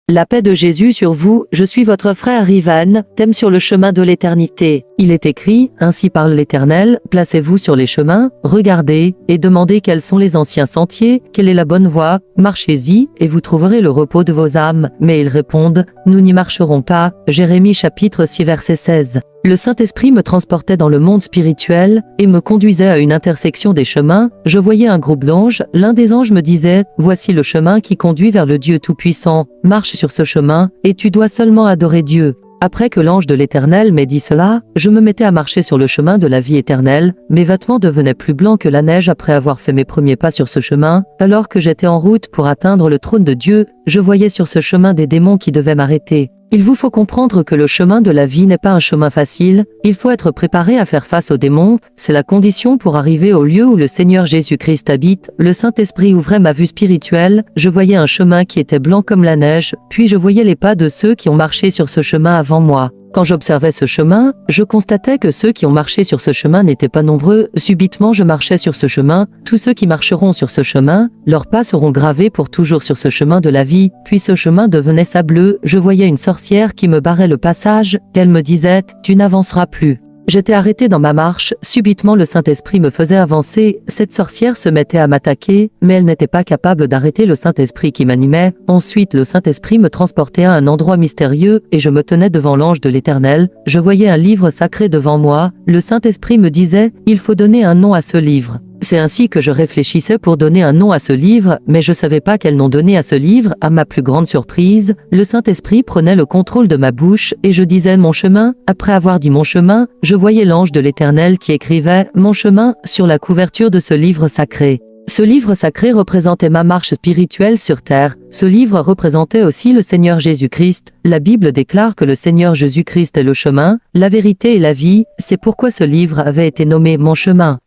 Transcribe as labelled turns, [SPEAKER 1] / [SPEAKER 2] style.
[SPEAKER 1] La paix de Jésus sur vous, je suis votre frère Ivan, thème sur le chemin de l'éternité. Il est écrit, ainsi parle l'Éternel, placez-vous sur les chemins, regardez, et demandez quels sont les anciens sentiers, quelle est la bonne voie, marchez-y, et vous trouverez le repos de vos âmes. Mais ils répondent, nous n'y marcherons pas. Jérémie chapitre 6 verset 16. Le Saint-Esprit me transportait dans le monde spirituel, et me conduisait à une intersection des chemins. Je voyais un groupe d'anges, l'un des anges me disait, voici le chemin qui conduit vers le Dieu Tout-Puissant, marche sur ce chemin, et tu dois seulement adorer Dieu. Après que l'ange de l'Éternel m'ait dit cela, je me mettais à marcher sur le chemin de la vie éternelle, mes vêtements devenaient plus blancs que la neige après avoir fait mes premiers pas sur ce chemin, alors que j'étais en route pour atteindre le trône de Dieu, je voyais sur ce chemin des démons qui devaient m'arrêter. Il vous faut comprendre que le chemin de la vie n'est pas un chemin facile, il faut être préparé à faire face aux démons, c'est la condition pour arriver au lieu où le Seigneur Jésus-Christ habite. Le Saint-Esprit ouvrait ma vue spirituelle, je voyais un chemin qui était blanc comme la neige, puis je voyais les pas de ceux qui ont marché sur ce chemin avant moi. Quand j'observais ce chemin, je constatais que ceux qui ont marché sur ce chemin n'étaient pas nombreux. Subitement je marchais sur ce chemin, tous ceux qui marcheront sur ce chemin, leurs pas seront gravés pour toujours sur ce chemin de la vie, puis ce chemin devenait sableux, je voyais une sorcière qui me barrait le passage, elle me disait « Tu n'avanceras plus ». J'étais arrêté dans ma marche, subitement le Saint-Esprit me faisait avancer, cette sorcière se mettait à m'attaquer, mais elle n'était pas capable d'arrêter le Saint-Esprit qui m'animait. Ensuite le Saint-Esprit me transportait à un endroit mystérieux, et je me tenais devant l'ange de l'Éternel, je voyais un livre sacré devant moi, le Saint-Esprit me disait, il faut donner un nom à ce livre. C'est ainsi que je réfléchissais pour donner un nom à ce livre, mais je savais pas quel nom donner à ce livre. À ma plus grande surprise, le Saint-Esprit prenait le contrôle de ma bouche, et je disais mon chemin. Après avoir dit mon chemin, je voyais l'ange de l'Éternel qui écrivait mon chemin sur la couverture de ce livre sacré. Ce livre sacré représentait ma marche spirituelle sur terre. Ce livre représentait aussi le Seigneur Jésus-Christ. La Bible déclare que le Seigneur Jésus-Christ est le chemin, la vérité et la vie. C'est pourquoi ce livre avait été nommé mon chemin.